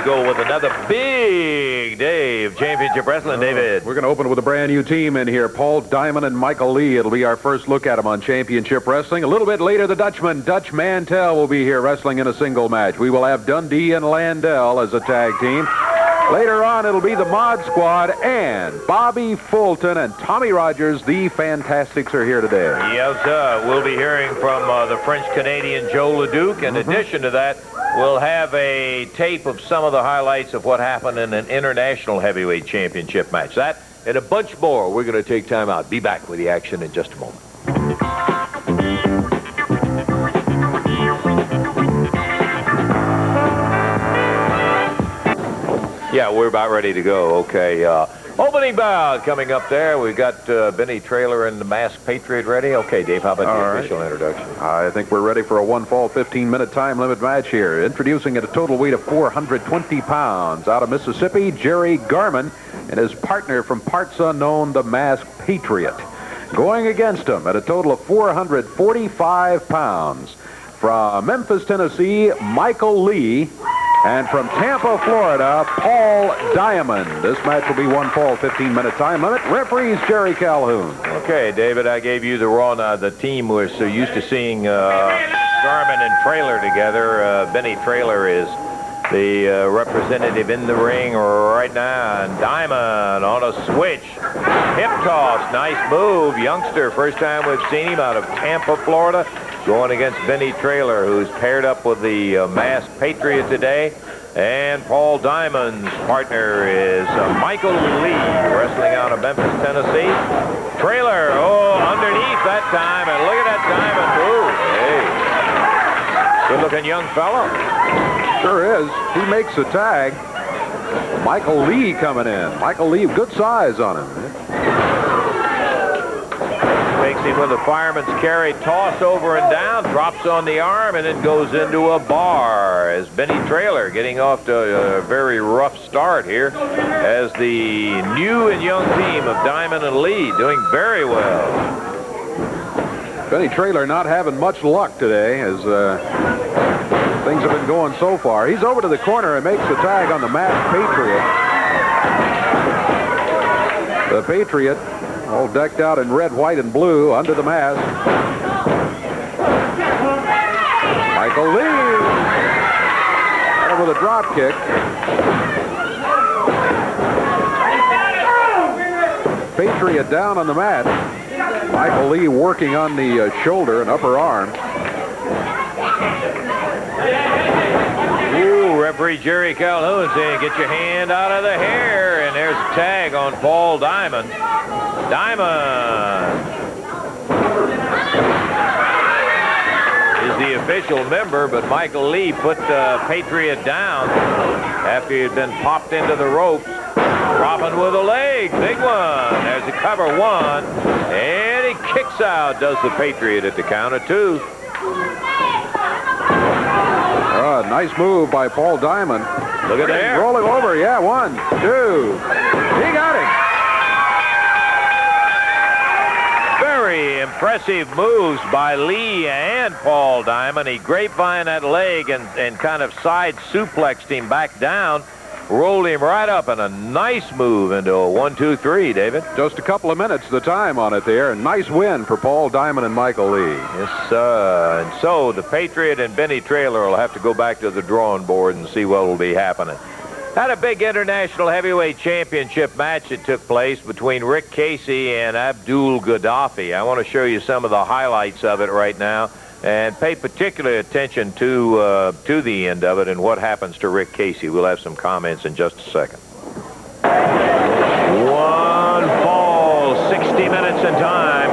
to go with another big day of championship wrestling, David. We're going to open with a brand new team in here. Paul Diamond and Michael Lee. It'll be our first look at them on championship wrestling. A little bit later, the Dutchman, Dutch Mantell, will be here wrestling in a single match. We will have Dundee and Landell as a tag team. Later on, it'll be the Mod Squad, and Bobby Fulton and Tommy Rogers, the Fantastics, are here today. Yes, sir. We'll be hearing from the French-Canadian Joe LeDuc. In addition to that, we'll have a tape of some of the highlights of what happened in an international heavyweight championship match. That and a bunch more. We're going to take time out. Be back with the action in just a moment. Yeah, we're about ready to go. Okay, opening bout coming up there. We've got Benny Traylor and the Masked Patriot ready. Okay, Dave, how about the official introduction? I think we're ready for a one-fall, 15-minute time limit match here. Introducing at a total weight of 420 pounds. Out of Mississippi, Jerry Garman and his partner from parts unknown, the Masked Patriot. Going against him at a total of 445 pounds. From Memphis, Tennessee, Michael Lee. And from Tampa, Florida, Paul Diamond. This match will be one fall, 15-minute time limit. Referees Jerry Calhoun. Okay, David, I gave you the raw. Now, the team was so used to seeing Garman and Traylor together. Benny Traylor is the representative in the ring right now. And Diamond on a switch. Hip toss, nice move. Youngster, first time we've seen him out of Tampa, Florida. Going against Benny Traylor, who's paired up with the Masked Patriot today. And Paul Diamond's partner is Michael Lee, wrestling out of Memphis, Tennessee. Traylor, underneath that time, and look at that Diamond move. Hey, good-looking young fellow. Sure is. He makes the tag. Michael Lee coming in. Michael Lee, good size on him. Makes him with a fireman's carry, toss over and down, drops on the arm, and then goes into a bar as Benny Traylor getting off to a very rough start here as the new and young team of Diamond and Lee doing very well. Benny Traylor not having much luck today as things have been going so far. He's over to the corner and makes the tag on the Masked Patriot. The Patriot, all decked out in red, white, and blue under the mask. Michael Lee. And with a drop kick. Patriot down on the mat. Michael Lee working on the shoulder and upper arm. Ooh, referee Jerry Calhoun saying, get your hand out of the hair. And there's a tag on Paul Diamond. Diamond is the official member, but Michael Lee put the Patriot down after he had been popped into the ropes. Dropping with a leg. Big one. There's a cover one. And he kicks out, does the Patriot at the count of two. Nice move by Paul Diamond. Look at there. Rolling over. Yeah, 1, 2. He got him. Very impressive moves by Lee and Paul Diamond. He grapevine that leg and kind of side suplexed him back down. Rolled him right up, and a nice move into a 1, 2, 3, David. Just a couple of minutes the time on it there. Nice win for Paul Diamond and Michael Lee. Yes, and so the Patriot and Benny Traylor will have to go back to the drawing board and see what will be happening. Had a big international heavyweight championship match that took place between Rick Casey and Abdul Gaddafi. I want to show you some of the highlights of it right now. And pay particular attention to the end of it and what happens to Rick Casey. We'll have some comments in just a second. One fall, 60 minutes in time.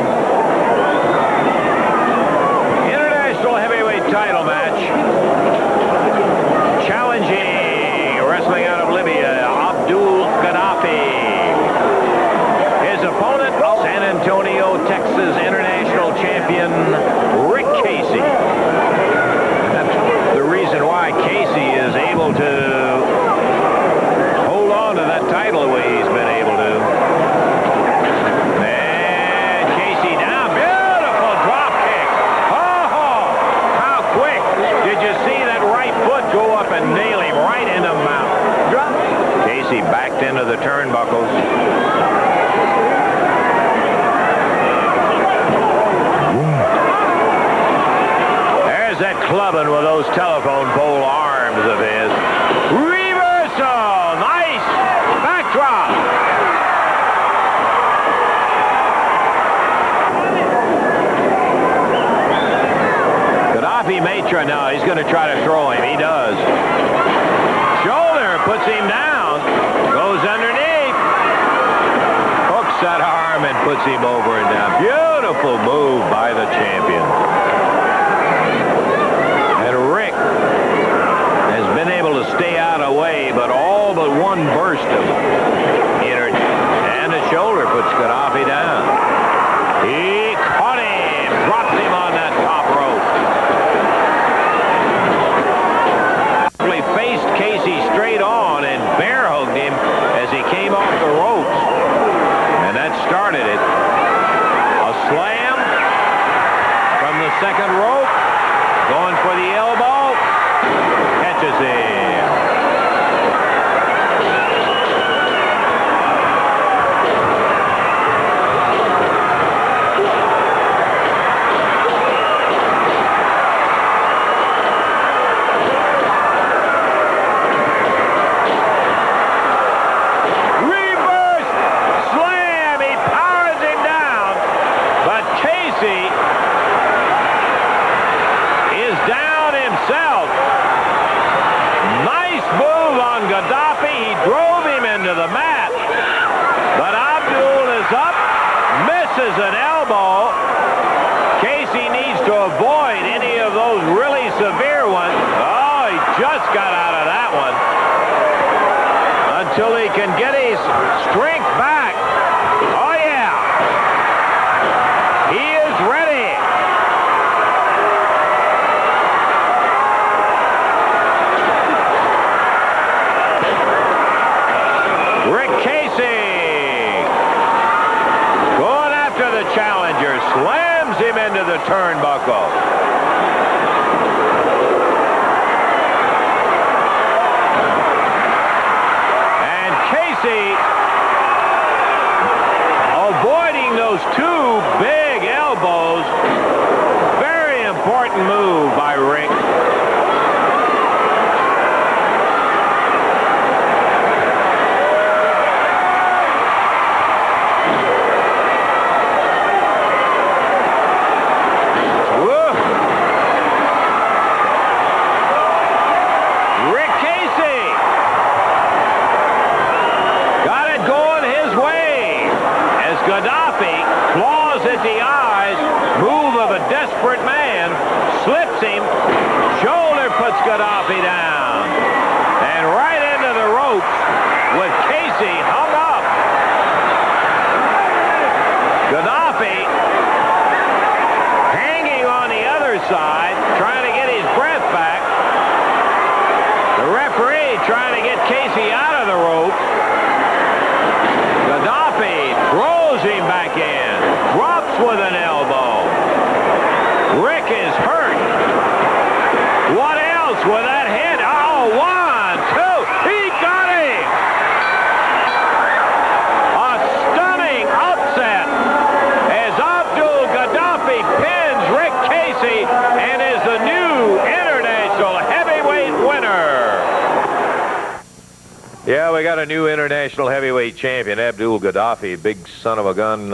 International heavyweight title match. Challenging, wrestling out of Libya, Abdul Gaddafi. His opponent, San Antonio, Texas international champion, Rick Casey. That's the reason why Casey is able to hold on to that title the way he's been able to. And Casey down. Beautiful drop kick. Oh, how quick. Did you see that right foot go up and nail him right in the mouth? puts him over and down. Beautiful move by the champion. And Rick has been able to stay out of the way, but all but one burst of energy. And the shoulder puts Gaddafi down. He caught him, dropped him on that top rope. He faced Casey straight on and bear hugged him as he came off the ropes. And that started it. A slam from the second rope. Going for the elbow. Catches him. An elbow. Casey needs to avoid any of those really severe ones. Oh, he just got out of that one. Until he can get his strength back. Oh, yeah. He is ready. Rick Casey. The challenger slams him into the turnbuckle. And Casey avoiding those two big elbows. Very important move by Rick. Gaddafi down. And right into the ropes with Casey hung up. Gaddafi hanging on the other side, trying to get his breath back. The referee trying to get Casey out of the ropes. Gaddafi throws him back in. Drops with an elbow. Rick is hurt. What else with that hit? Oh, 1, 2. He got him. A stunning upset as Abdul Gaddafi pins Rick Casey and is the new international heavyweight winner. Yeah, we got a new international heavyweight champion, Abdul Gaddafi. Big son of a gun,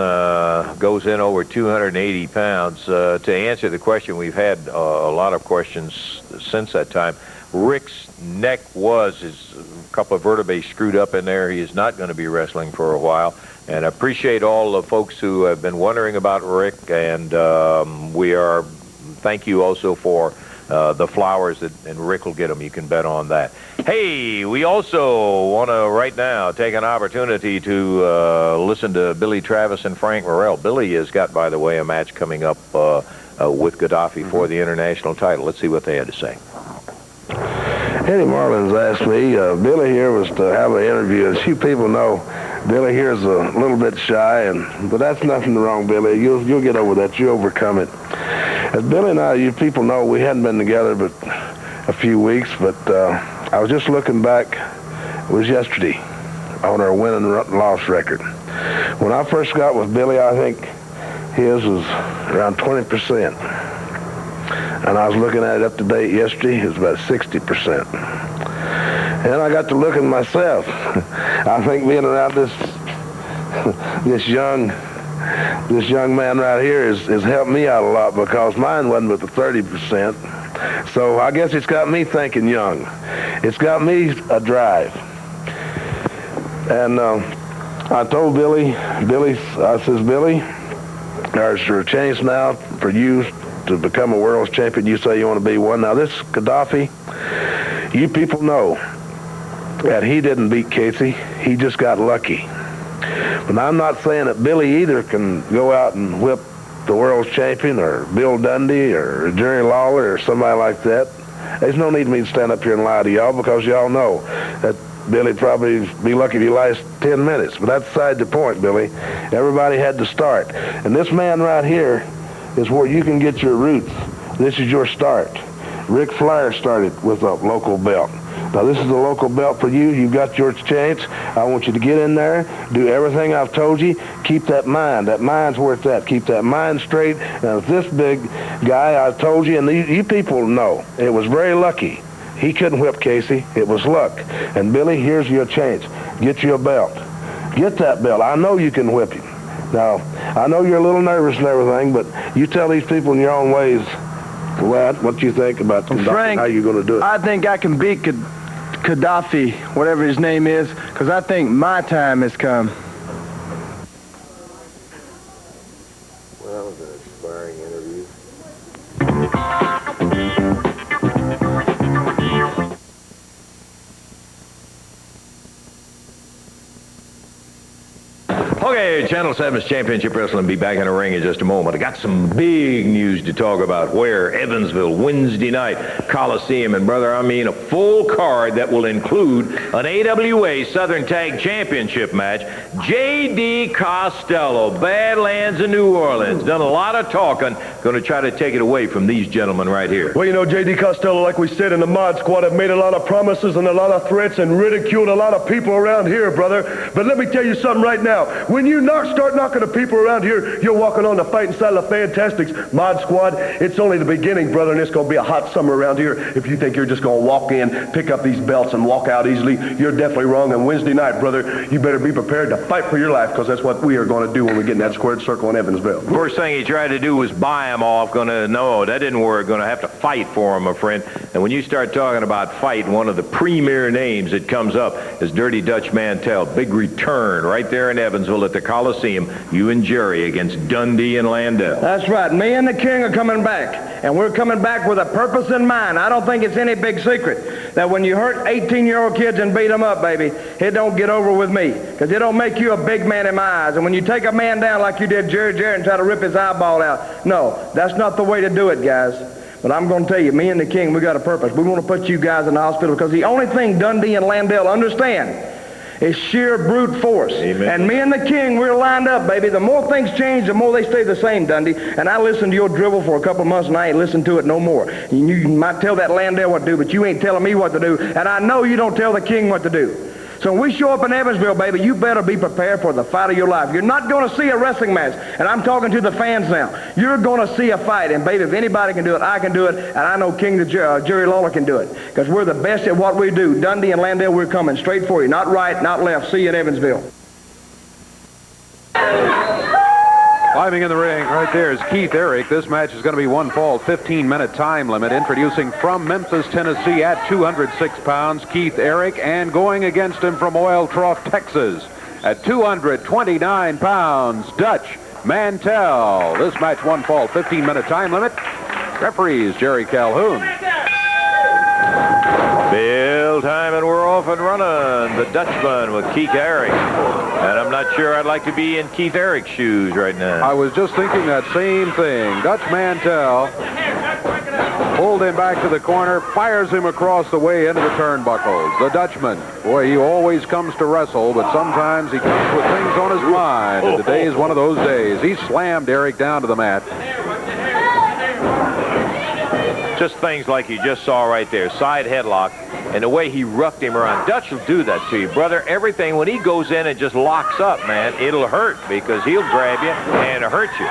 goes in over 280 pounds. To answer the question, we've had a lot of questions since that time. Rick's neck was a couple of vertebrae screwed up in there. He is not going to be wrestling for a while. And I appreciate all the folks who have been wondering about Rick. And thank you also for the flowers, and Rick will get them. You can bet on that. Hey, we also want to right now take an opportunity to listen to Billy Travis and Frank Morrell. Billy has got, by the way, a match coming up with Gaddafi for the international title. Let's see what they had to say. Eddie Marlins asked me, Billy here was to have an interview. As you people know, Billy here is a little bit shy, but that's nothing wrong, Billy. You'll get over that. You overcome it. As Billy and I, you people know, we hadn't been together but a few weeks, but I was just looking back. It was yesterday on our win and loss record. When I first got with Billy, I think his was around 20%. And I was looking at it up to date yesterday. It was about 60%. And I got to looking myself. I think being around this young man right here has helped me out a lot, because mine wasn't but the 30%. So I guess it's got me thinking young. It's got me a drive. And I told Billy, I says, Billy, there's a chance now for you to become a world champion. You say you want to be one. Now, this Gaddafi, you people know that he didn't beat Casey. He just got lucky. But I'm not saying that Billy either can go out and whip the world champion or Bill Dundee or Jerry Lawler or somebody like that. There's no need for me to stand up here and lie to y'all, because y'all know that Billy probably be lucky if he lasts 10 minutes. But that's beside the point, Billy. Everybody had to start. And this man right here is where you can get your roots. This is your start. Ric Flair started with a local belt. Now, this is a local belt for you. You've got your chance. I want you to get in there, do everything I've told you. Keep that mind. That mind's where it's at. Keep that mind straight. Now, this big guy, I told you, and you people know, it was very lucky. He couldn't whip Casey. It was luck. And, Billy, here's your chance. Get you a belt. Get that belt. I know you can whip him. Now, I know you're a little nervous and everything, but you tell these people in your own ways what you think about Frank, how you're going to do it. I think I can beat Gaddafi, whatever his name is, because I think my time has come. Well, the inspiring interview. Okay, Channel 7's Championship Wrestling will be back in the ring in just a moment. I got some big news to talk about. Where? Evansville, Wednesday night, Coliseum. And, brother, I mean a full card that will include an AWA Southern Tag Championship match. J.D. Costello, Badlands in New Orleans. Done a lot of talking. Going to try to take it away from these gentlemen right here. Well, you know, J.D. Costello, like we said in the Mod Squad, have made a lot of promises and a lot of threats and ridiculed a lot of people around here, brother. But let me tell you something right now. When you start knocking the people around here, you're walking on the fighting side of the Fantastics. Mod Squad, it's only the beginning, brother, and it's going to be a hot summer around here. If you think you're just going to walk in, pick up these belts, and walk out easily, you're definitely wrong. And Wednesday night, brother, you better be prepared to fight for your life, because that's what we are going to do when we get in that squared circle in Evansville. First thing he tried to do was buy him off. No, that didn't work. Going to have to fight for him, my friend. And when you start talking about fight, one of the premier names that comes up is Dirty Dutch Mantell. Big return right there in Evansville at the Coliseum. You and Jerry against Dundee and Landell. That's right. Me and the King are coming back, and we're coming back with a purpose in mind. I don't think it's any big secret that when you hurt 18-year-old kids and beat them up, baby, it don't get over with me, because it don't make you a big man in my eyes. And when you take a man down like you did Jerry and try to rip his eyeball out, no, that's not the way to do it, guys. But I'm going to tell you, me and the King, we got a purpose. We want to put you guys in the hospital, because the only thing Dundee and Landell understand is sheer brute force. Amen. And me and the King, we're lined up, baby. The more things change, the more they stay the same, Dundee. And I listened to your dribble for a couple of months, and I ain't listened to it no more. You might tell that Landell what to do, but you ain't telling me what to do. And I know you don't tell the King what to do. So when we show up in Evansville, baby, you better be prepared for the fight of your life. You're not going to see a wrestling match, and I'm talking to the fans now. You're going to see a fight, and baby, if anybody can do it, I can do it, and I know King Jerry Lawler can do it, because we're the best at what we do. Dundee and Landell, we're coming straight for you, not right, not left. See you in Evansville. Climbing in the ring right there is Keith Eric. This match is going to be one fall, 15-minute time limit. Introducing from Memphis, Tennessee at 206 pounds, Keith Eric. And going against him from Oil Trough, Texas at 229 pounds, Dutch Mantell. This match one fall, 15-minute time limit. Referees Jerry Calhoun. Bill time, and we're off and running. The Dutchman with Keith Eric. And I'm not sure I'd like to be in Keith Eric's shoes right now. I was just thinking that same thing. Dutch Mantell pulled him back to the corner, fires him across the way into the turnbuckles. The Dutchman, boy, he always comes to wrestle, but sometimes he comes with things on his mind. And today is one of those days. He slammed Eric down to the mat. Just things like you just saw right there. Side headlock. And the way he roughed him around. Dutch will do that to you, brother. Everything, when he goes in and just locks up, man, it'll hurt, because he'll grab you and hurt you.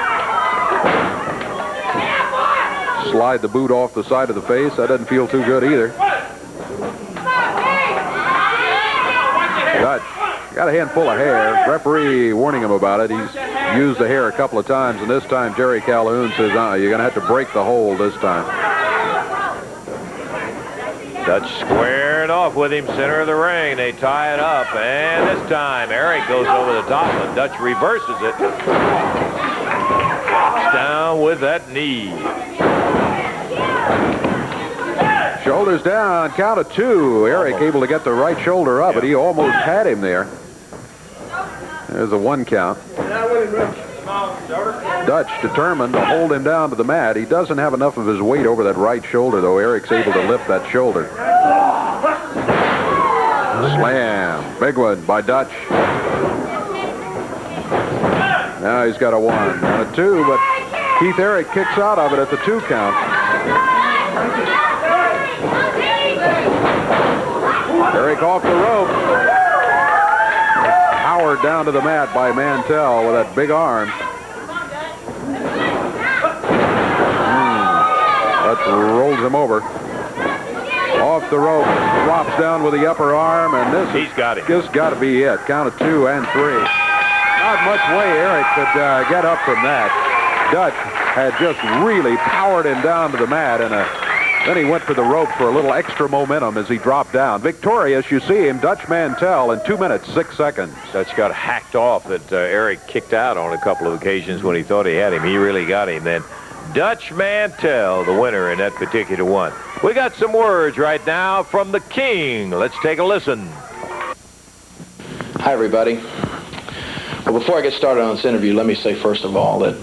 Slide the boot off the side of the face. That doesn't feel too good either. Dutch got a handful of hair. Referee warning him about it. He's used the hair a couple of times, and this time Jerry Calhoun says, you're going to have to break the hold this time. Dutch square squaring off with him, center of the ring. They tie it up, and this time Eric goes over the top, and Dutch reverses it. Down with that knee. Shoulders down, count of 2. Eric able to get the right shoulder up, but he almost had him there. There's a 1 count. Dutch determined to hold him down to the mat. He doesn't have enough of his weight over that right shoulder, though. Eric's able to lift that shoulder. Slam. Big one by Dutch. Now he's got a 1 and a 2, but Keith Eric kicks out of it at the 2 count. Eric off the rope. Powered down to the mat by Mantell with that big arm. That rolls him over. Off the rope, drops down with the upper arm, and this got to be it. Count of 2 and 3. Not much way Eric could get up from that. Dutch had just really powered him down to the mat, and then he went for the rope for a little extra momentum as he dropped down. Victorious, you see him, Dutch Mantell, in 2 minutes, 6 seconds. Dutch got hacked off that Eric kicked out on a couple of occasions when he thought he had him. He really got him then. Dutch Mantell, the winner in that particular one. We got some words right now from the King. Let's take a listen. Hi, everybody. Well, before I get started on this interview, let me say first of all that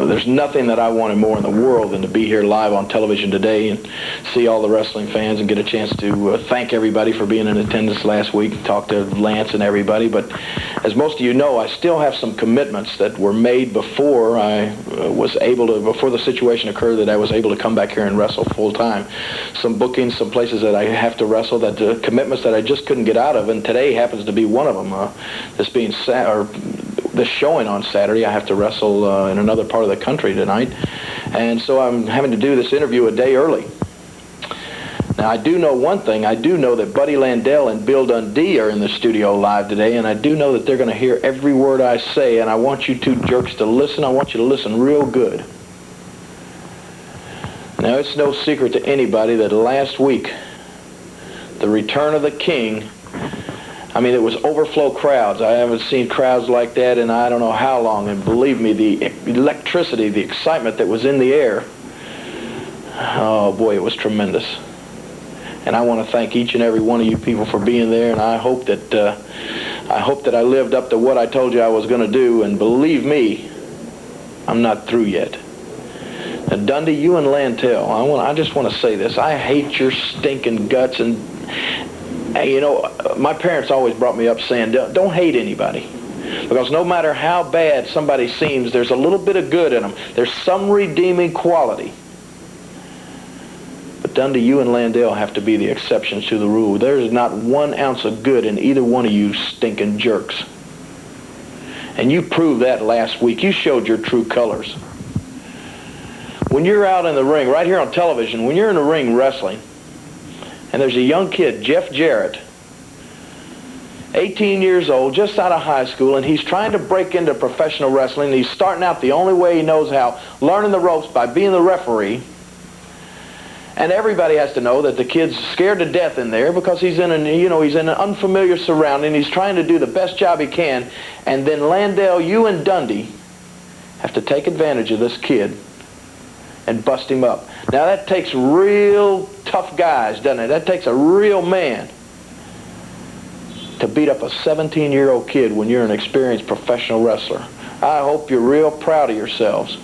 there's nothing that I wanted more in the world than to be here live on television today and see all the wrestling fans and get a chance to thank everybody for being in attendance last week and talk to Lance and everybody. But as most of you know, I still have some commitments that were made before I was able to, before the situation occurred that I was able to come back here and wrestle full time. Some bookings, some places that I have to wrestle, that commitments that I just couldn't get out of, and today happens to be one of them. This being this showing on Saturday, I have to wrestle in another part of the country tonight, and so I'm having to do this interview a day early. Now, I do know one thing. I do know that Buddy Landell and Bill Dundee are in the studio live today, and I do know that they're going to hear every word I say, and I want you two jerks to listen. I want you to listen real good. Now, it's no secret to anybody that last week, the return of the King, I mean, it was overflow crowds. I haven't seen crowds like that in I don't know how long, and believe me, the electricity, the excitement that was in the air, oh boy, it was tremendous. And I want to thank each and every one of you people for being there, and I hope that I lived up to what I told you I was going to do, and believe me, I'm not through yet. Now, Dundee, you and Lantell, I just want to say this. I hate your stinking guts, and you know, my parents always brought me up saying, don't hate anybody. Because no matter how bad somebody seems, there's a little bit of good in them. There's some redeeming quality. But Dundee, you and Landell have to be the exceptions to the rule. There's not 1 ounce of good in either one of you stinking jerks. And you proved that last week. You showed your true colors. When you're out in the ring, right here on television, when you're in the ring wrestling, and there's a young kid, Jeff Jarrett, 18 years old, just out of high school, and he's trying to break into professional wrestling. He's starting out the only way he knows how, learning the ropes by being the referee. And everybody has to know that the kid's scared to death in there because he's in an unfamiliar surrounding. He's trying to do the best job he can. And then Landell, you and Dundee have to take advantage of this kid and bust him up. Now that takes real tough guys, doesn't it? That takes a real man to beat up a 17-year-old kid when you're an experienced professional wrestler. I hope you're real proud of yourselves.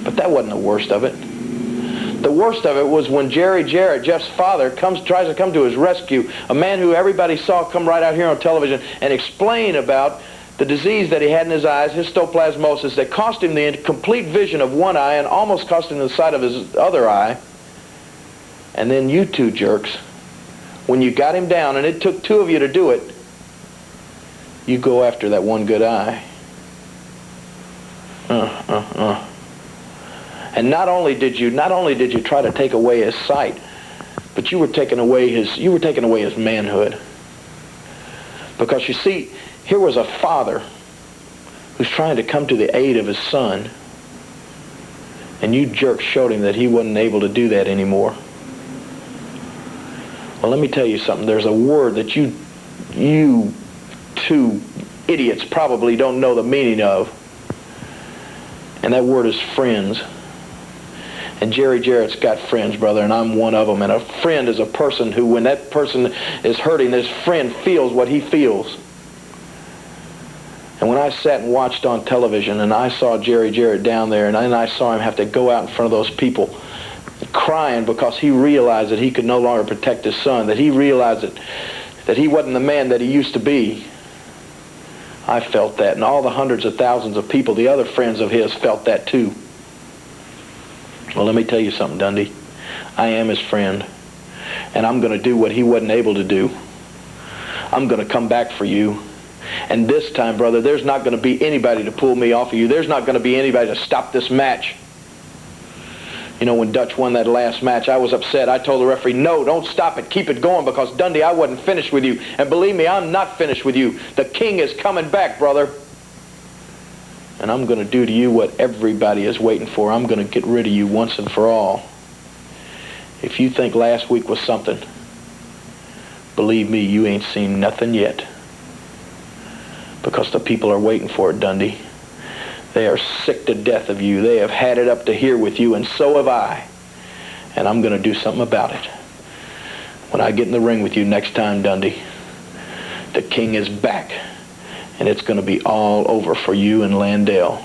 But that wasn't the worst of it. The worst of it was when Jerry Jarrett, Jeff's father, tries to come to his rescue, a man who everybody saw come right out here on television and explain about the disease that he had in his eyes, histoplasmosis, that cost him the complete vision of one eye and almost cost him the sight of his other eye. And then you two jerks, when you got him down, and it took 2 of you to do it, you go after that one good eye. And not only did you try to take away his sight, but you were taking away his manhood. Because you see, here was a father who's trying to come to the aid of his son, and you jerks showed him that he wasn't able to do that anymore. Well, let me tell you something. There's a word that you two idiots probably don't know the meaning of, and that word is friends. And Jerry Jarrett's got friends, brother, and I'm one of them. And a friend is a person who, when that person is hurting, his friend feels what he feels. And when I sat and watched on television and I saw Jerry Jarrett down there, and I saw him have to go out in front of those people crying because he realized that he could no longer protect his son, that he realized that he wasn't the man that he used to be, I felt that. And all the hundreds of thousands of people, the other friends of his, felt that too. Well, let me tell you something, Dundee. I am his friend, and I'm going to do what he wasn't able to do. I'm going to come back for you. And this time, brother, there's not going to be anybody to pull me off of you. There's not going to be anybody to stop this match. You know, when Dutch won that last match, I was upset. I told the referee, no, don't stop it. Keep it going, because, Dundee, I wasn't finished with you. And believe me, I'm not finished with you. The king is coming back, brother. And I'm going to do to you what everybody is waiting for. I'm going to get rid of you once and for all. If you think last week was something, believe me, you ain't seen nothing yet. Because the people are waiting for it, Dundee. They are sick to death of you. They have had it up to here with you, and so have I. And I'm going to do something about it. When I get in the ring with you next time, Dundee, the king is back. And it's going to be all over for you and Landell.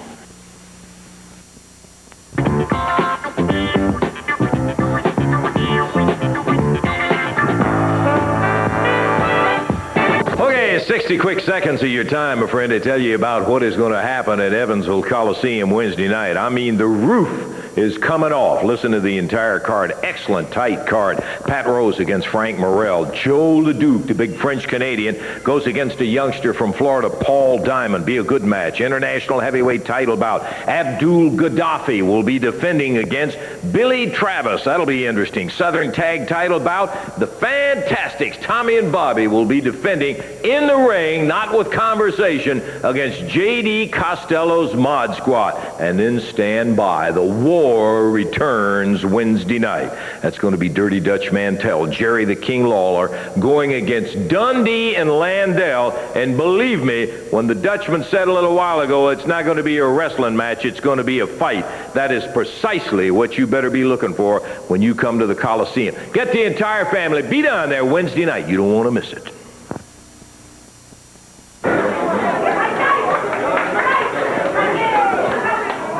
Okay, 60 quick seconds of your time, my friend, to tell you about what is going to happen at Evansville Coliseum Wednesday night. I mean, the roof is coming off. Listen to the entire card. Excellent, tight card. Pat Rose against Frank Morrell. Joe LeDuc, the big French-Canadian, goes against a youngster from Florida, Paul Diamond. Be a good match. International heavyweight title bout. Abdul Gaddafi will be defending against Billy Travis. That'll be interesting. Southern tag title bout. The Fantastics, Tommy and Bobby, will be defending in the ring, not with conversation, against J.D. Costello's Mod Squad. And then stand by. The War returns Wednesday night. That's going to be Dirty Dutch Mantell, Jerry the King Lawler, going against Dundee and Landell. And believe me, when the Dutchman said a little while ago, it's not going to be a wrestling match, it's going to be a fight. That is precisely what you better be looking for when you come to the Coliseum. Get the entire family. Be down there Wednesday night. You don't want to miss it.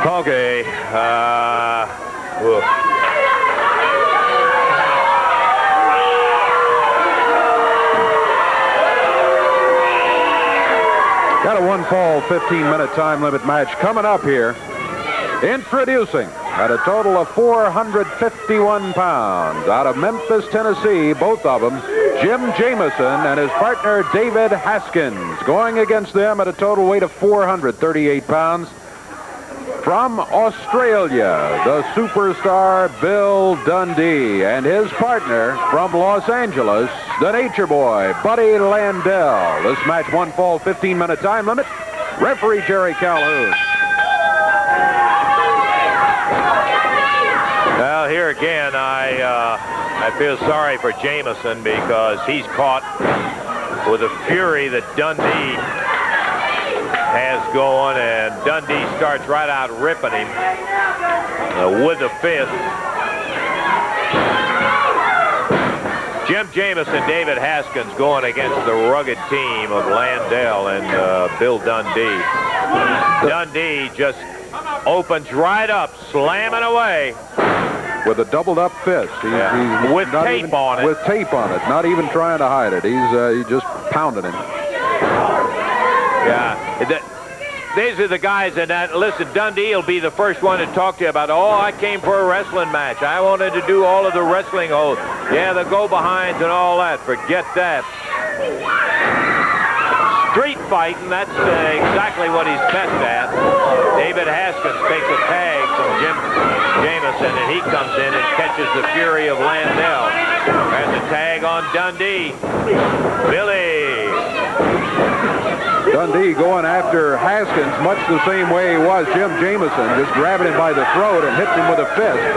Okay, Got a one-fall, 15-minute time limit match coming up here. Introducing, at a total of 451 pounds, out of Memphis, Tennessee, both of them, Jim Jamison and his partner David Haskins. Going against them at a total weight of 438 pounds. From Australia, the superstar Bill Dundee, and his partner from Los Angeles, the Nature Boy, Buddy Landell. This match, one fall, 15-minute time limit. Referee Jerry Calhoun. Well, here again, I feel sorry for Jamison, because he's caught with a fury that Dundee has going, and Dundee starts right out ripping him with the fist. Jim Jamison, David Haskins going against the rugged team of Landell and Bill Dundee. Dundee just opens right up, slamming away. With a doubled-up fist. He's with tape on it. With tape on it, not even trying to hide it. He's just pounding him. Yeah. These are the guys that, listen, Dundee will be the first one to talk to you about, oh, I came for a wrestling match. I wanted to do all of the wrestling. Oh, yeah, the go-behinds and all that. Forget that. Street fighting, that's exactly what he's best at. David Haskins takes a tag from Jim Jamison, and he comes in and catches the fury of Landell. There's a tag on Dundee. Billy. Dundee going after Haskins much the same way he was Jim Jamison, just grabbing him by the throat and hitting him with a fist.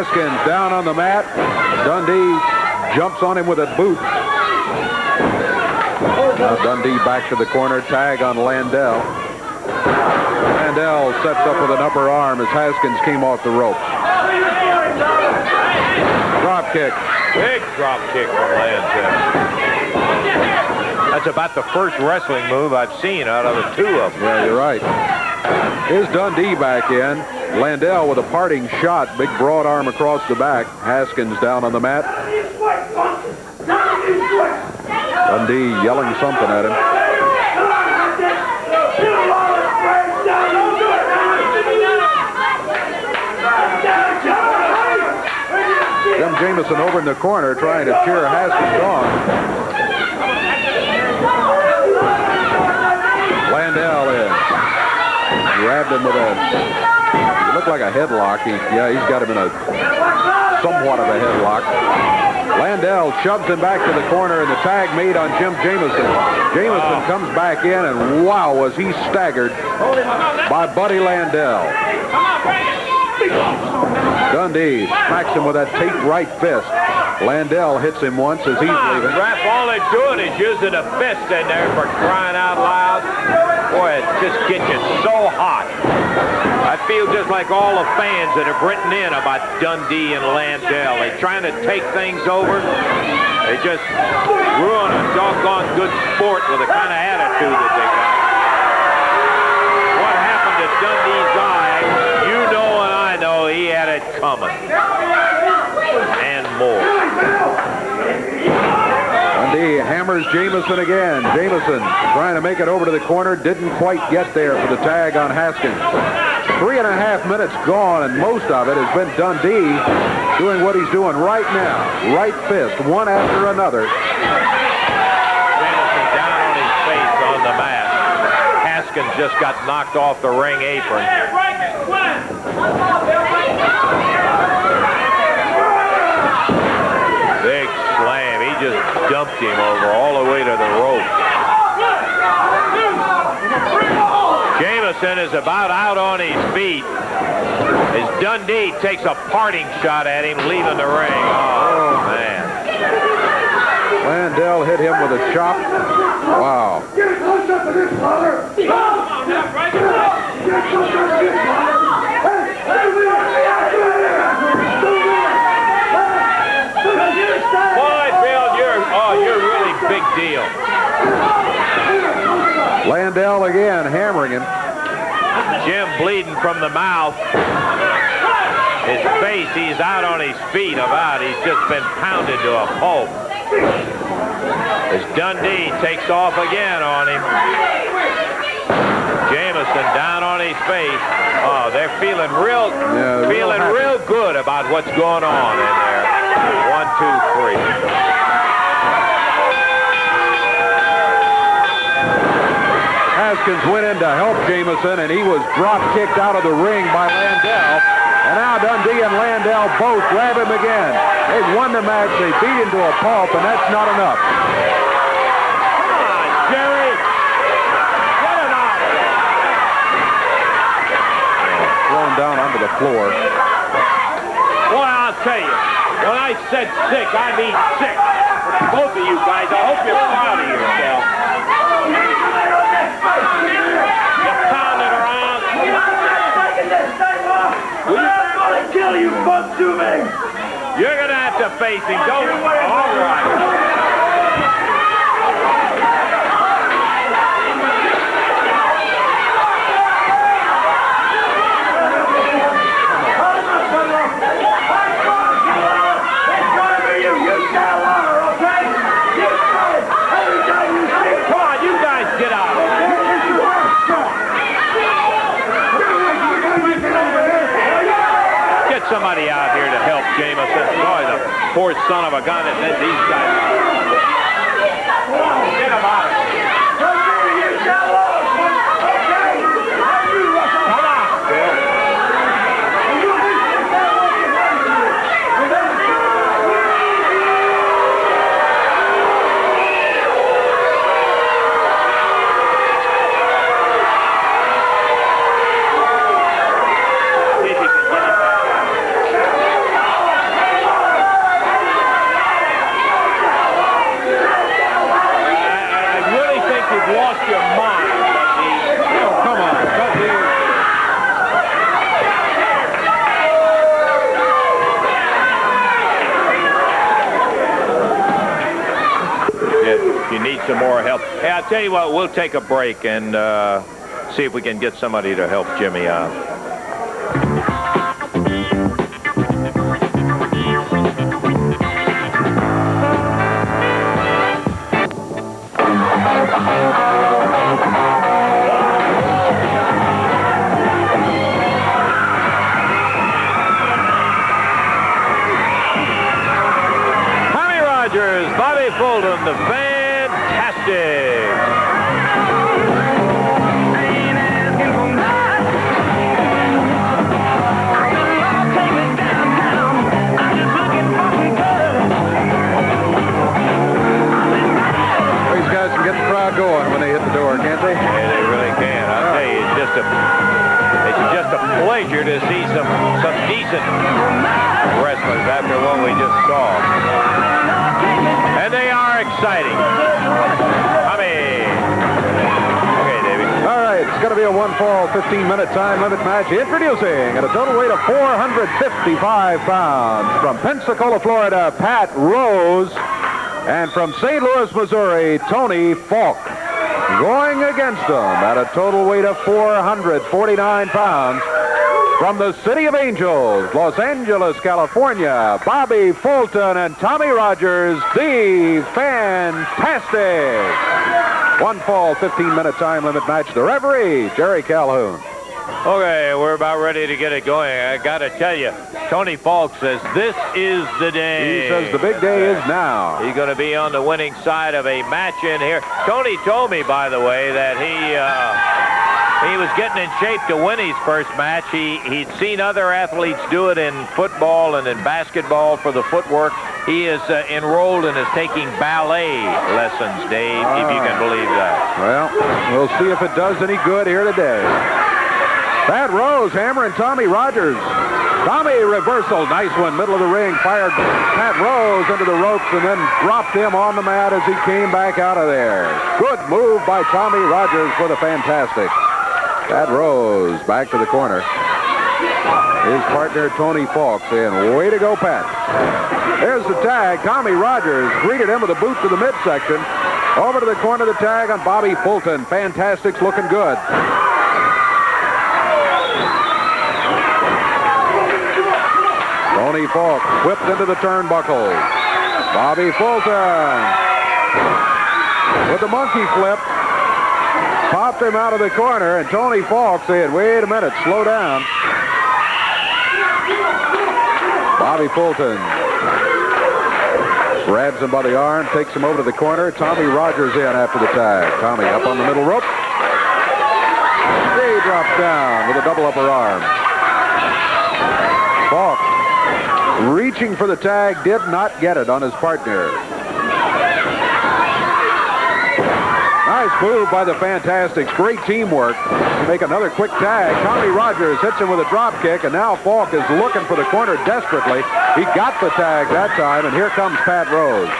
Haskins down on the mat. Dundee jumps on him with a boot. Now Dundee back to the corner. Tag on Landell. Landell sets up with an upper arm as Haskins came off the ropes. Drop kick. Big drop kick from Landell. That's about the first wrestling move I've seen out of the two of them. Yeah, you're right. Here's Dundee back in. Landell with a parting shot. Big broad arm across the back. Haskins down on the mat. Dundee yelling something at him. Jim Jamison over in the corner trying to cheer Haskins on. Landell in. Grabbed him with it looked like a headlock. He's got him in a somewhat of a headlock. Landell shoves him back to the corner, and the tag made on Jim Jamison. Jamison comes back in, and wow, was he staggered by Buddy Landell. Dundee smacks him with that taped right fist. Landell hits him once as he's leaving. Ref, all they're doing is using a fist in there for crying out loud. Boy, it just gets you so hot. I feel just like all the fans that have written in about Dundee and Landell. They're trying to take things over. They just ruin a doggone good sport with the kind of attitude that they got. What happened to Dundee's eye, you know and I know he had it coming. And more. Dundee hammers Jamison again. Jamison trying to make it over to the corner. Didn't quite get there for the tag on Haskins. 3.5 minutes gone, and most of it has been Dundee doing what he's doing right now. Right fist, one after another. Jamison down on his face on the mat. Haskins just got knocked off the ring apron. Big slam. He just dumped him over all the way to the rope. Jamison is about out on his feet as Dundee takes a parting shot at him, leaving the ring. Oh, man. Landell hit him with a chop. Wow. Boy, Bill, you're really big deal. Landell again hammering him. Jim bleeding from the mouth. His face, he's out on his feet about. He's just been pounded to a pulp. As Dundee takes off again on him. Jamison down on his face. Oh, they're feeling real good about what's going on in there. 1, 2, 3. Haskins went in to help Jamison, and he was drop kicked out of the ring by Landell. And now Dundee and Landell both grab him again. They've won the match. They beat him to a pulp, and that's not enough. Come on, Jerry. Get him out. Thrown down onto the floor. Boy, I'll tell you, when I said sick, I mean sick. Both of you guys, I hope you're proud of yourself. You pounded around. I'm gonna kill you, fuck to me! You're going to have to face him. Don't. All right. Somebody out here to help Jamison. Boy, the poor son of a gun that let these guys. Get him out. Come on, Bill. need some more help. Hey, I'll tell you what, we'll take a break and see if we can get somebody to help Jimmy out. Bobby Fulton, the Fantastic. These guys can get the crowd going when they hit the door, can't they? Yeah, they really can. I'll tell you, it's just a pleasure to see some decent wrestlers after what we just saw. And they are exciting. Okay, Davey. All right, it's going to be a one-fall, 15-minute time limit match. Introducing at a total weight of 455 pounds from Pensacola, Florida, Pat Rose. And from St. Louis, Missouri, Tony Falk. Going against them at a total weight of 449 pounds. From the City of Angels, Los Angeles, California, Bobby Fulton and Tommy Rogers, the Fantastic. One fall, 15-minute time limit match. The referee, Jerry Calhoun. Okay, we're about ready to get it going. I got to tell you, Tony Falk says this is the day. He says the big day is now. He's going to be on the winning side of a match in here. Tony told me, by the way, that he was getting in shape to win his first match. He'd seen other athletes do it in football and in basketball for the footwork. He is enrolled and is taking ballet lessons, Dave, if you can believe that. Well, we'll see if it does any good here today. Pat Rose hammering Tommy Rogers. Tommy reversal. Nice one. Middle of the ring. Fired Pat Rose into the ropes and then dropped him on the mat as he came back out of there. Good move by Tommy Rogers for the Fantastic. Pat Rose back to the corner. His partner, Tony Falk, saying, way to go, Pat. There's the tag. Tommy Rogers greeted him with a boot to the midsection. Over to the corner of the tag on Bobby Fulton. Fantastic's looking good. Tony Falk whipped into the turnbuckle. Bobby Fulton with the monkey flip. Popped him out of the corner, and Tony Falk said, wait a minute, slow down. Bobby Fulton grabs him by the arm, takes him over to the corner. Tommy Rogers in after the tag. Tommy up on the middle rope. He drops down with a double upper arm. Falk reaching for the tag, did not get it on his partner. Nice move by the Fantastics. Great teamwork to make another quick tag. Tommy Rogers hits him with a drop kick, and now Falk is looking for the corner desperately. He got the tag that time, and here comes Pat Rose.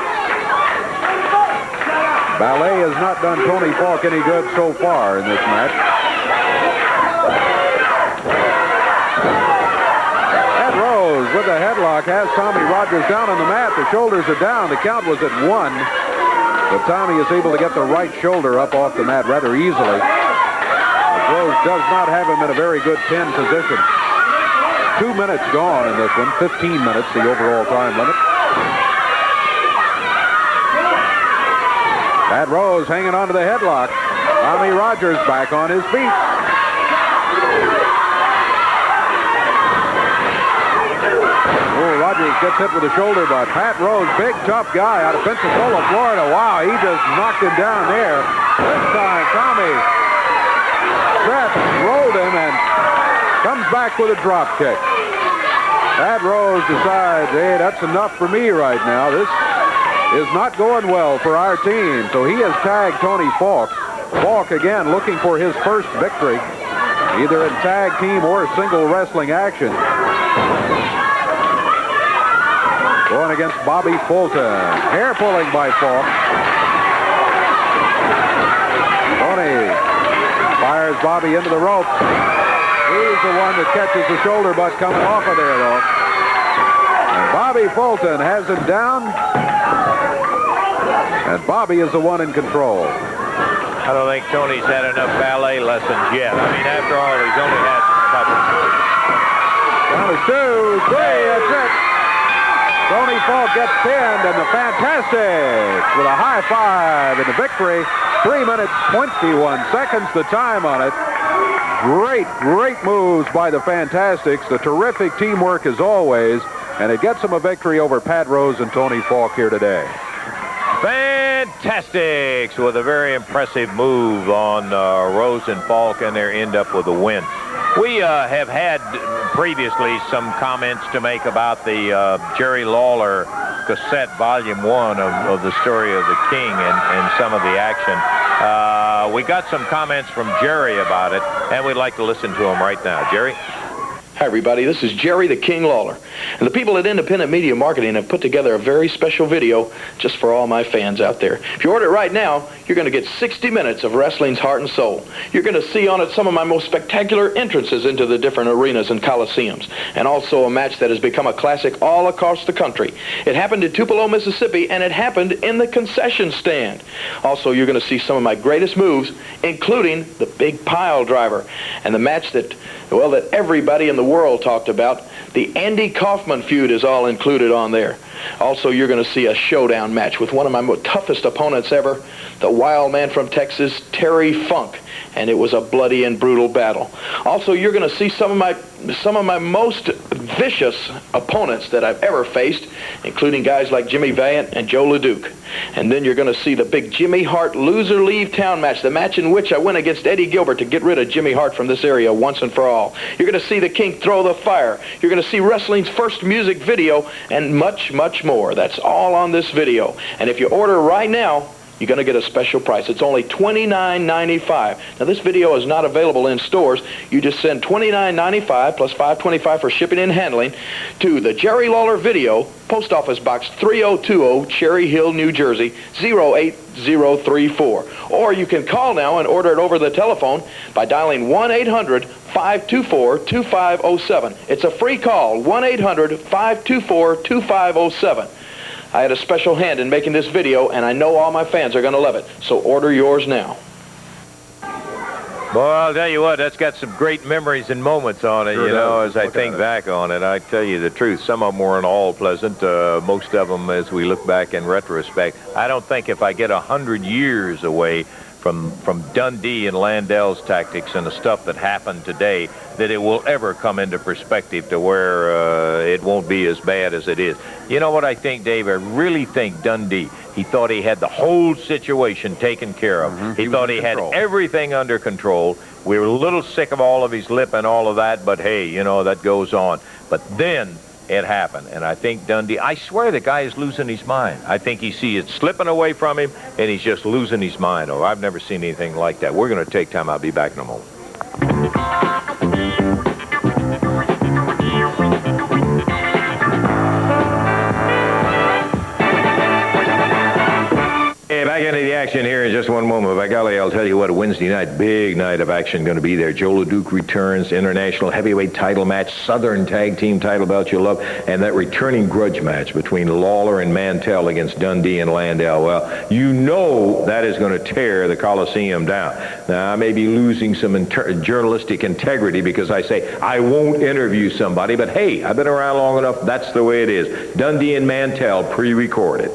Ballet has not done Tony Falk any good so far in this match. Pat Rose with the headlock has Tommy Rogers down on the mat. The shoulders are down. The count was at 1. But Tommy is able to get the right shoulder up off the mat rather easily. Rose does not have him in a very good pin position. 2 minutes gone in this one. 15 minutes, the overall time limit. Pat Rose hanging on to the headlock. Tommy Rogers back on his feet. Oh, Rogers gets hit with a shoulder, but Pat Rose, big, tough guy out of Pensacola, Florida. Wow, he just knocked him down there. This time, Tommy rolled him and comes back with a drop kick. Pat Rose decides, hey, that's enough for me right now. This is not going well for our team. So he has tagged Tony Falk. Falk, again, looking for his first victory, either in tag team or single wrestling action. Going against Bobby Fulton. Hair pulling by Falk. Tony fires Bobby into the rope. He's the one that catches the shoulder butt coming off of there, though. And Bobby Fulton has him down. And Bobby is the one in control. I don't think Tony's had enough ballet lessons yet. I mean, after all, he's only had a couple. Down to 2, 3, that's it. Tony Falk gets pinned, and the Fantastics with a high five in the victory. 3 minutes, 21 seconds, the time on it. Great moves by the Fantastics. The terrific teamwork as always. And it gets them a victory over Pat Rose and Tony Falk here today. Fantastics with a very impressive move on Rose and Falk, and they end up with a win. We have had previously some comments to make about the Jerry Lawler cassette, Volume 1 of the story of the King and some of the action. We got some comments from Jerry about it, and we'd like to listen to him right now. Jerry? Hi, everybody. This is Jerry the King Lawler. And the people at Independent Media Marketing have put together a very special video just for all my fans out there. If you order it right now, you're going to get 60 minutes of wrestling's heart and soul. You're going to see on it some of my most spectacular entrances into the different arenas and coliseums, and also a match that has become a classic all across the country. It happened in Tupelo, Mississippi, and it happened in the concession stand. Also, you're going to see some of my greatest moves, including the big pile driver, and the match that everybody in the world talked about. The Andy Kaufman feud is all included on there. Also, you're going to see a showdown match with one of my toughest opponents ever, the wild man from Texas, Terry Funk, and it was a bloody and brutal battle. Also, you're going to see some of my most vicious opponents that I've ever faced, including guys like Jimmy Valiant and Joe LeDuc. And then you're going to see the big Jimmy Hart loser leave town match, the match in which I went against Eddie Gilbert to get rid of Jimmy Hart from this area once and for all. You're going to see the King throw the fire. You're going to see wrestling's first music video, and much more. That's all on this video. And if you order right now, you're going to get a special price. It's only $29.95. Now, this video is not available in stores. You just send $29.95 plus $5.25 for shipping and handling to the Jerry Lawler Video, Post Office Box 3020, Cherry Hill, New Jersey, 08034. Or you can call now and order it over the telephone by dialing 1-800-524-2507. It's a free call, 1-800-524-2507. I had a special hand in making this video, and I know all my fans are going to love it. So order yours now. Well, I'll tell you what, that's got some great memories and moments on it, Sure you know, does. as I think back on it. I tell you the truth, some of them weren't all pleasant. Most of them, as we look back in retrospect, I don't think if I get 100 years away from Dundee and Landell's tactics and the stuff that happened today, that it will ever come into perspective to where it won't be as bad as it is. You know what I think, Dave? I really think Dundee, he thought he had the whole situation taken care of. He thought he had everything under control. We were a little sick of all of his lip and all of that, but hey, you know, that goes on. But then it happened, and I think Dundee, I swear the guy is losing his mind. I think he sees it slipping away from him, and he's just losing his mind. Oh, I've never seen anything like that. We're going to take time. I'll be back in a moment. Hey, back into the action here in just one moment. By golly, I'll tell you what, a Wednesday night, big night of action going to be there. Joe LeDuc returns, international heavyweight title match, Southern tag team title belt you love, and that returning grudge match between Lawler and Mantell against Dundee and Landell. Well, you know that is going to tear the Coliseum down. Now, I may be losing some journalistic integrity because I say I won't interview somebody, but hey, I've been around long enough. That's the way it is. Dundee and Mantell pre-recorded.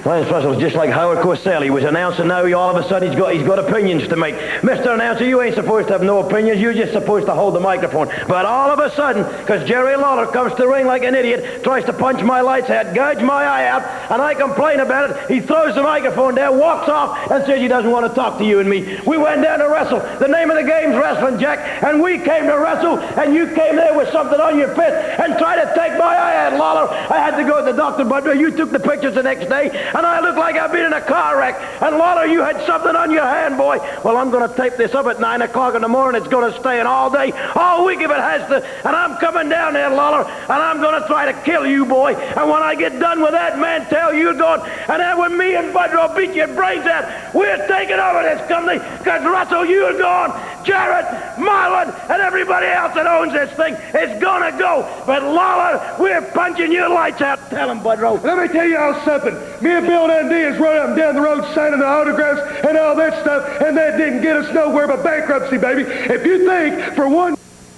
Well, it's just like Howard Cosell. He was announcing now, all of a sudden he's got opinions to make. Mr. Announcer, you ain't supposed to have no opinions. You're just supposed to hold the microphone. But all of a sudden, because Jerry Lawler comes to the ring like an idiot, tries to punch my lights out, gouge my eye out, and I complain about it, he throws the microphone down, walks off, and says he doesn't want to talk to you and me. We went down to wrestle. The name of the game's wrestling, Jack, and we came to wrestle, and you came there with something on your fist and tried to take my eye out, Lawler. I had to go to the doctor, but you took the pictures the next day, and I looked like I'd been in a car wreck. And Lawler, you had something on your hand, boy. Well, I'm going to tape this up at 9 o'clock in the morning. It's going to stay in all day, all week if it has to. And I'm coming down there, Lawler, and I'm going to try to kill you, boy. And when I get done with that, Mantell, you're going, and then when me and Budrow beat your brains out, we're taking over this company, because Russell, you're gone. Jarrett, Marlon, and everybody else that owns this thing is going to go. But Lawler, we're punching your lights out. Tell him, Budrow. Let me tell you all something. Me and Bill Dundee is running up and down the road signing the autographs and all that stuff, and that didn't get us nowhere but bankruptcy, baby. If you think for one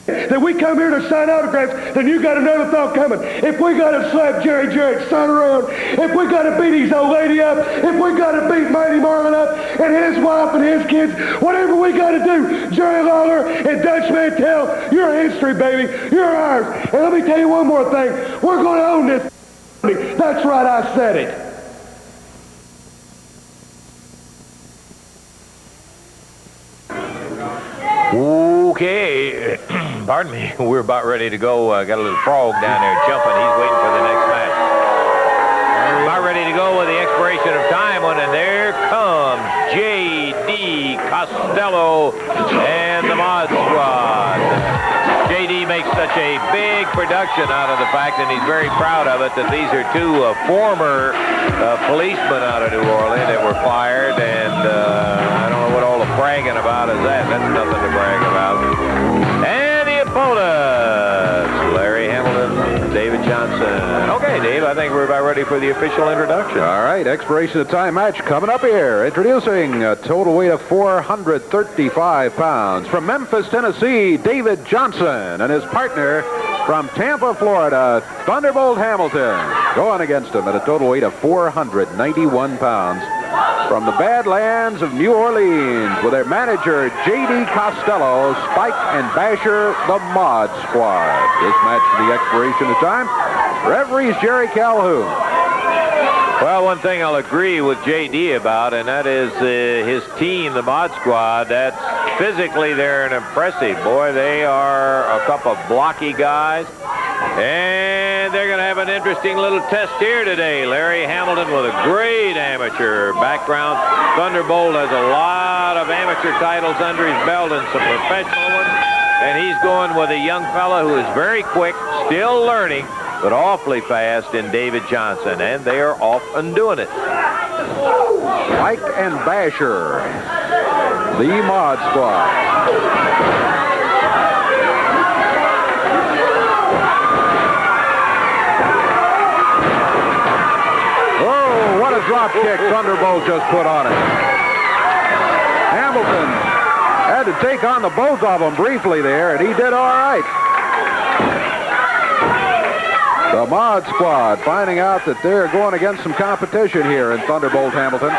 that we come here to sign autographs, then you got another thought coming. If we got to slap Jerry Jarrett, sign around, if we got to beat his old lady up, if we got to beat Mighty Marlin up and his wife and his kids, whatever we got to do, Jerry Lawler and Dutch Mantell, you're history, baby. You're ours. And let me tell you one more thing. We're going to own this. That's right, I said it. Okay, pardon me. We're about ready to go. Got a little frog down there jumping. He's waiting for the next match. About ready to go with the expiration of time one, and there comes J.D. Costello and the Mod Squad. J.D. makes such a big production out of the fact, and he's very proud of it, that these are two former policemen out of New Orleans that were fired, and I don't know what all the bragging about is that. That's nothing to brag about. And the opponents, Larry Hamilton, David Johnson. Okay, Dave, I think we're about ready for the official introduction. All right, expiration of time match coming up here. Introducing a total weight of 435 pounds. From Memphis, Tennessee, David Johnson and his partner from Tampa, Florida, Thunderbolt Hamilton. Going against him at a total weight of 491 pounds. From the Badlands of New Orleans, with their manager, J.D. Costello, Spike and Basher, the Mod Squad. This match for the expiration of time. Referee's Jerry Calhoun. Well, one thing I'll agree with J.D. about, and that is his team, the Mod Squad. That's physically, they're an impressive. Boy, they are a couple of blocky guys. And they're going to have an interesting little test here today. Larry Hamilton with a great amateur background. Thunderbolt has a lot of amateur titles under his belt and some professional ones. And he's going with a young fella who is very quick, still learning, but awfully fast in David Johnson. And they are off and doing it. Mike and Basher, the Mod Squad. Drop kick Thunderbolt just put on it. Hamilton had to take on the both of them briefly there, and he did all right. The Mod Squad finding out that they're going against some competition here in Thunderbolt Hamilton.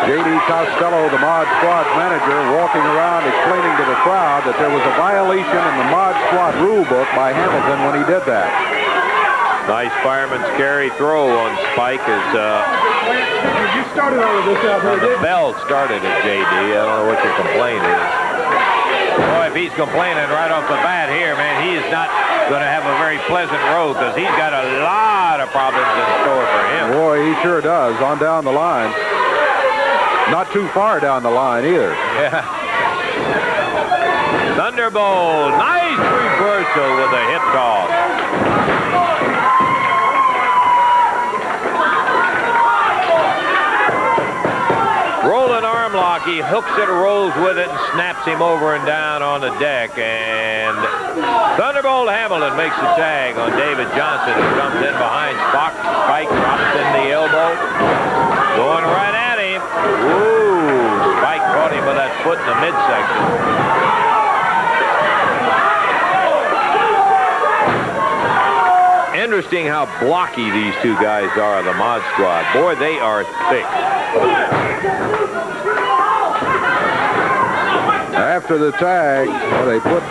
J.D. Costello, the Mod Squad manager, walking around explaining to the crowd that there was a violation in the Mod Squad rule book by Hamilton when he did that. Nice fireman's carry throw on Spike as You started all of this out here, the bell started at J.D. I don't know what your complaint is. Boy, if he's complaining right off the bat here, man, he is not going to have a very pleasant road because he's got a lot of problems in store for him. Boy, he sure does on down the line. Not too far down the line either. Yeah. Thunderbolt, nice reversal with a hip toss. Rolling arm lock, he hooks it, rolls with it, and snaps him over and down on the deck. And Thunderbolt Hamilton makes the tag on David Johnson, who comes in behind Spike. Spike drops in the elbow. Going right at him. Ooh, Spike caught him with that foot in the midsection. Interesting how blocky these two guys are, the Mod Squad. Boy, they are thick. After the tag, they put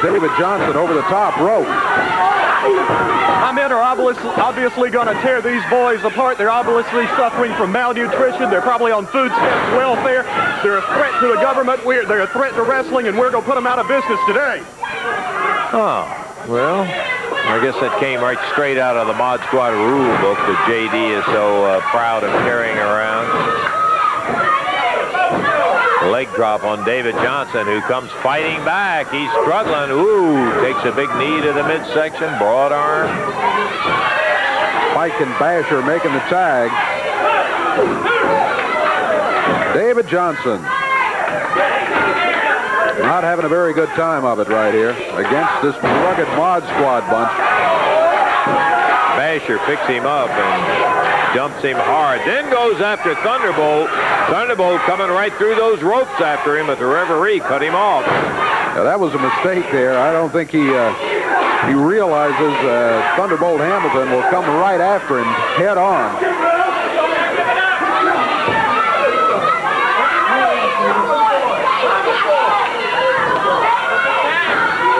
David Johnson over the top rope. Our men are obviously going to tear these boys apart. They're obviously suffering from malnutrition. They're probably on food stamps welfare. They're a threat to the government. They're a threat to wrestling, and we're going to put them out of business today. Oh, well, I guess that came right straight out of the Mod Squad rule book that J.D. is so proud of carrying around. Leg drop on David Johnson, who comes fighting back. He's struggling. Ooh, takes a big knee to the midsection, broad arm. Spike and Basher making the tag. David Johnson not having a very good time of it right here against this rugged Mod Squad bunch. Basher picks him up and dumps him hard. Then goes after Thunderbolt. Thunderbolt coming right through those ropes after him, but the referee cut him off. Now, that was a mistake there. I don't think he realizes Thunderbolt Hamilton will come right after him head on.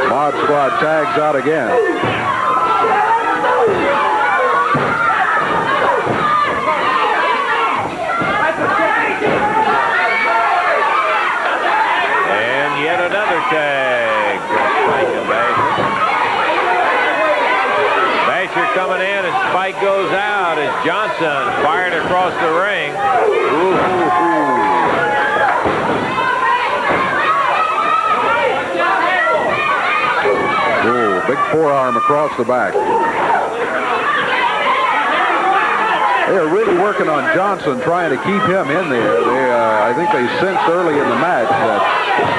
Mod Squad tags out again. And yet another tag. Spike and Basher. Basher coming in and Spike goes out as Johnson fired across the ring. Ooh, ooh, ooh. Ooh, big forearm across the back. They are really working on Johnson, trying to keep him in there. I think they sensed early in the match that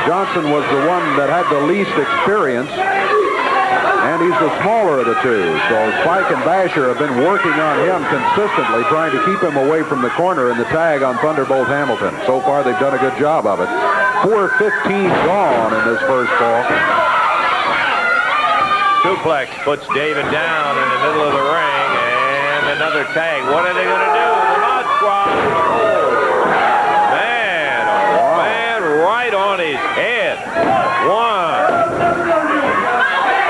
Johnson was the one that had the least experience, and he's the smaller of the two. So Spike and Basher have been working on him consistently, trying to keep him away from the corner in the tag on Thunderbolt Hamilton. So far, they've done a good job of it. 4:15 gone in this first ball. Suplex puts David down in the middle of the ring, and another tag. What are they going to do? The Mod Squad. Man, oh man, right on his head. One.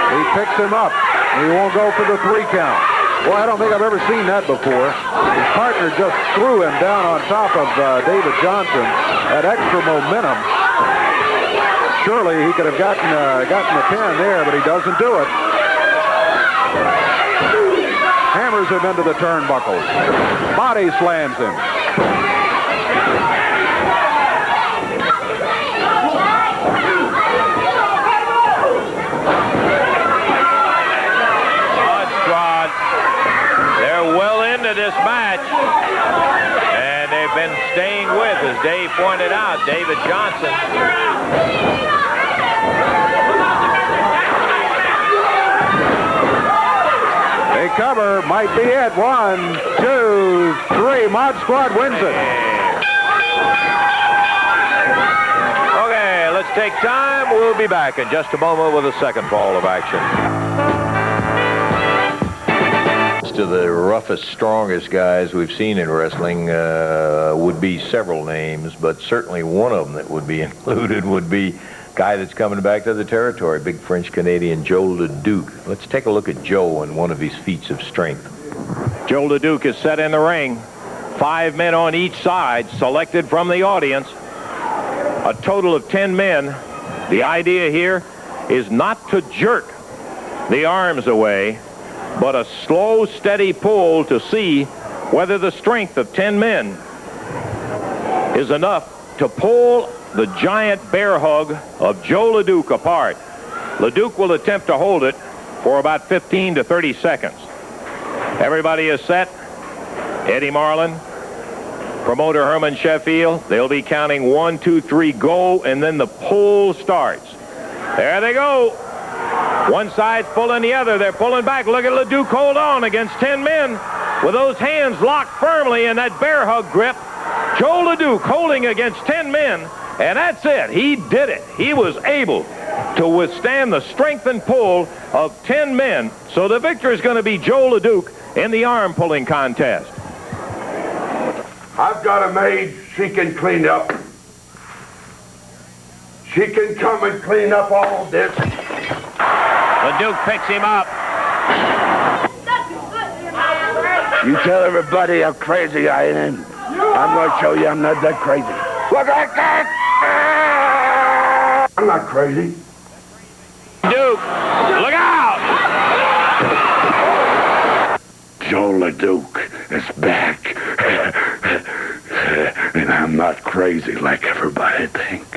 He picks him up. He won't go for the 3 count. Well, I don't think I've ever seen that before. His partner just threw him down on top of David Johnson at extra momentum. Surely he could have gotten the pin there, but he doesn't do it. Hammers him into the turnbuckles. Body slams him. Mod Squad, they're well into this match. And they've been staying with, as Dave pointed out, David Johnson. They cover, might be it. 1, 2, 3. Mod Squad wins it. Okay, let's take time. We'll be back in just a moment with a second ball of action. To the roughest, strongest guys we've seen in wrestling would be several names, but certainly one of them that would be included would be guy that's coming back to the territory, big French-Canadian Joe LeDuc. Let's take a look at Joe and one of his feats of strength. Joe LeDuc is set in the ring. 5 men on each side, selected from the audience. A total of 10 men. The idea here is not to jerk the arms away, but a slow, steady pull to see whether the strength of 10 men is enough to pull the giant bear hug of Joe LeDuc apart. LeDuc will attempt to hold it for about 15 to 30 seconds. Everybody is set. Eddie Marlin, promoter Herman Sheffield. They'll be counting 1, 2, 3, go, and then the pull starts. There they go. One side's pulling the other. They're pulling back. Look at LeDuc hold on against 10 men with those hands locked firmly in that bear hug grip. Joe LeDuc holding against 10 men, and that's it. He did it. He was able to withstand the strength and pull of 10 men. So the victor is going to be Joe LeDuc in the arm pulling contest. I've got a maid. She can clean up. She can come and clean up all this. LeDuc picks him up. You tell everybody how crazy I am. I'm going to show you I'm not that crazy. Look at that! I'm not crazy. LeDuc, look out! Joe LeDuc is back. And I'm not crazy like everybody thinks.